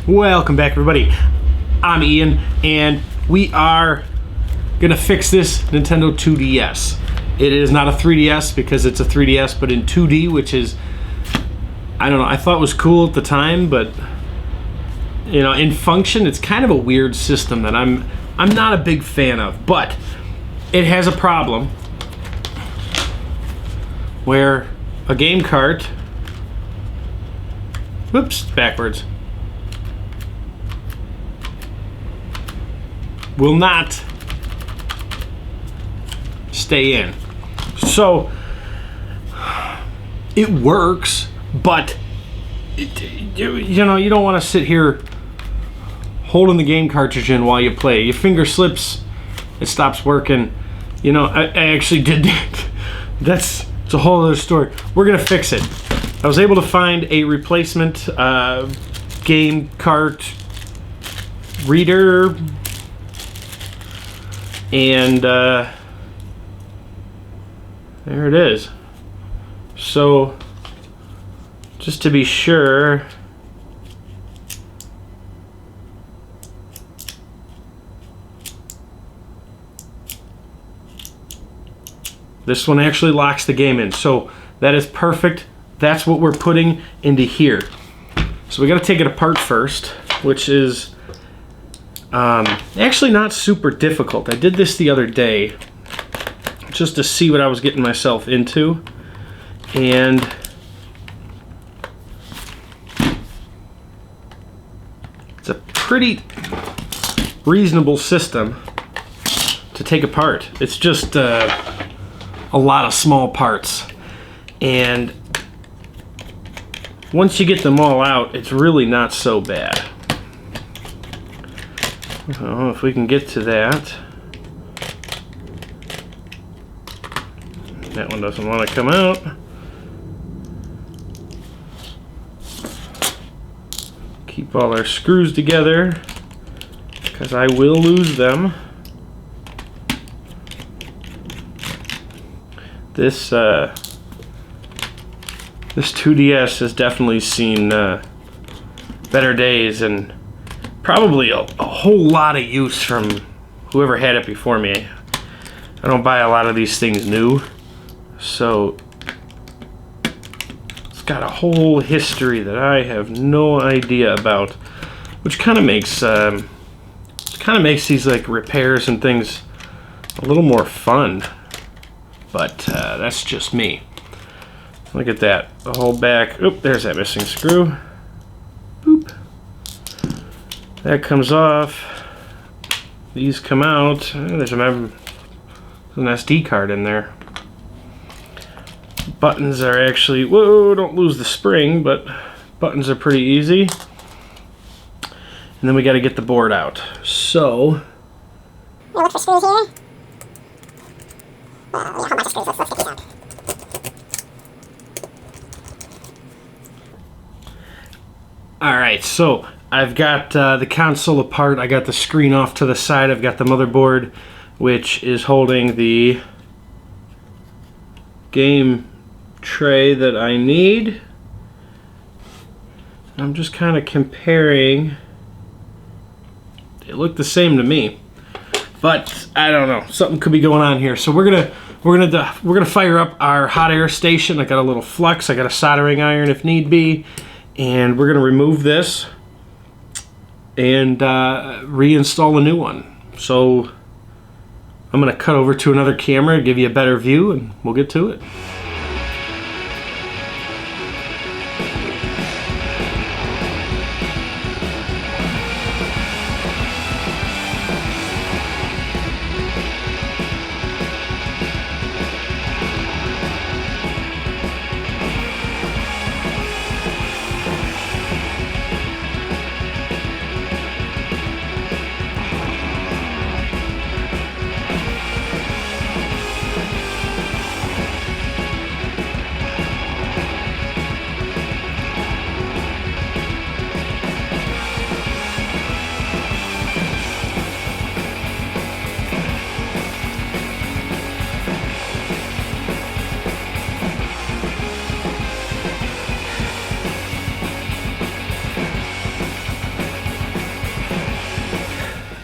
Welcome back, everybody. I'm Ian, and we are gonna fix this Nintendo 2DS. It is not a 3DS because it's a 3DS, but in 2D, which is, I don't know, I thought it was cool at the time, but you know, in function, it's kind of a weird system that I'm not a big fan of. But it has a problem where a game cart, whoops, backwards, will not stay in. So it works, but you know, you don't want to sit here holding the game cartridge in while you play. Your finger slips, it stops working. You know, I actually did that. It's a whole other story. We're gonna fix it. I was able to find a replacement game cart reader, and there it is. So just to be sure, this one actually locks the game in. So that is perfect. That's what we're putting into here. So we got to take it apart first, which is actually not super difficult. I did this the other day just to see what I was getting myself into, and it's a pretty reasonable system to take apart. It's just a lot of small parts, and once you get them all out, it's really not so bad. Oh, if we can get to that. That one doesn't want to come out. Keep all our screws together, because I will lose them. This 2DS has definitely seen better days, and probably a whole lot of use from whoever had it before me. I don't buy a lot of these things new, so it's got a whole history that I have no idea about, which kind of makes these like repairs and things a little more fun. But that's just me. Look at that, the whole back. Oop, there's that missing screw. Boop. That comes off. These come out. There's an SD card in there. Buttons are actually, whoa, don't lose the spring, but buttons are pretty easy. And then we got to get the board out. So, look for screws here. Well, a whole bunch of screws. Let's get these out. Alright, so I've got the console apart. I got the screen off to the side. I've got the motherboard, which is holding the game tray that I need. I'm just kind of comparing. They look the same to me, but I don't know. Something could be going on here. So we're gonna fire up our hot air station. I got a little flux. I got a soldering iron if need be. And we're going to remove this and reinstall a new one. So I'm going to cut over to another camera, give you a better view, and we'll get to it.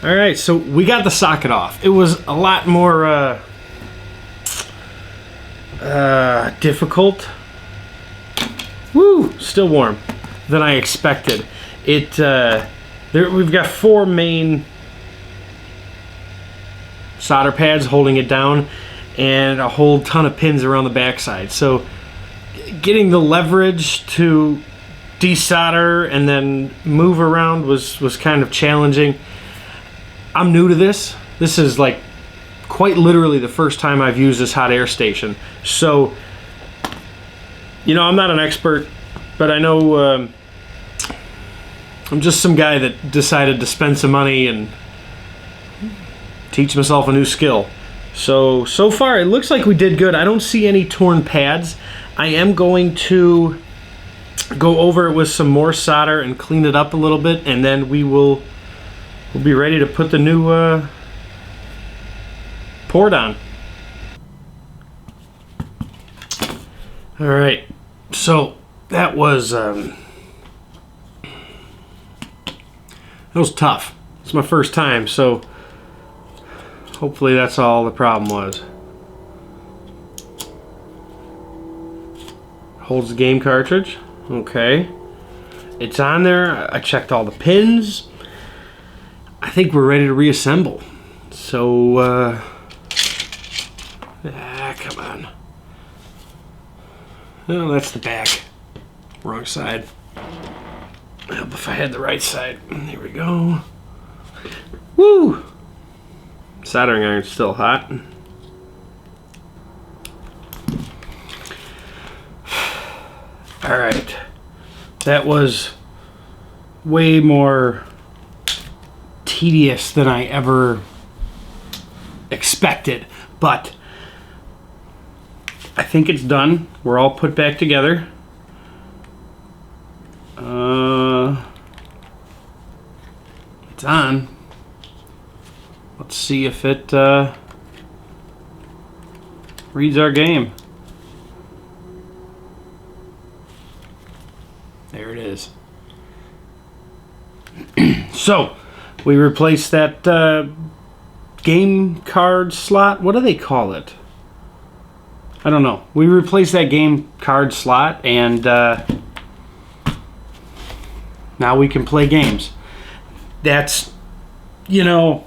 All right, so we got the socket off. It was a lot more difficult. Woo, still warm than I expected. We've got 4 main solder pads holding it down and a whole ton of pins around the backside. So getting the leverage to desolder and then move around was kind of challenging. I'm new to this. This is like quite literally the first time I've used this hot air station. So, you know, I'm not an expert, but I know I'm just some guy that decided to spend some money and teach himself a new skill. So far it looks like we did good. I don't see any torn pads. I am going to go over it with some more solder and clean it up a little bit, and then we'll be ready to put the new port on. All right, so that was tough. It's my first time, so hopefully that's all the problem was. Holds the game cartridge. Okay. It's on there. I checked all the pins. I think we're ready to reassemble. So, come on. Oh, that's the back. Wrong side. Help if I had the right side. There we go. Woo! Soldering iron's still hot. All right. That was way more tedious than I ever expected, but I think it's done. We're all put back together. It's on. Let's see if it reads our game. There it is. So, we replaced that game card slot. What do they call it? I don't know. We replaced that game card slot, and now we can play games. That's, you know,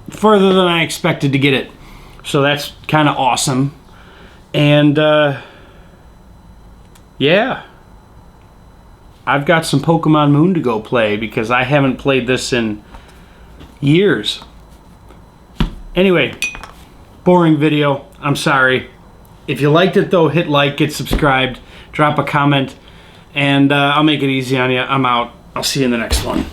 further than I expected to get it. So that's kind of awesome. And, yeah. I've got some Pokemon Moon to go play because I haven't played this in years. Anyway, boring video. I'm sorry. If you liked it though, hit like, get subscribed, drop a comment, and I'll make it easy on you. I'm out. I'll see you in the next one.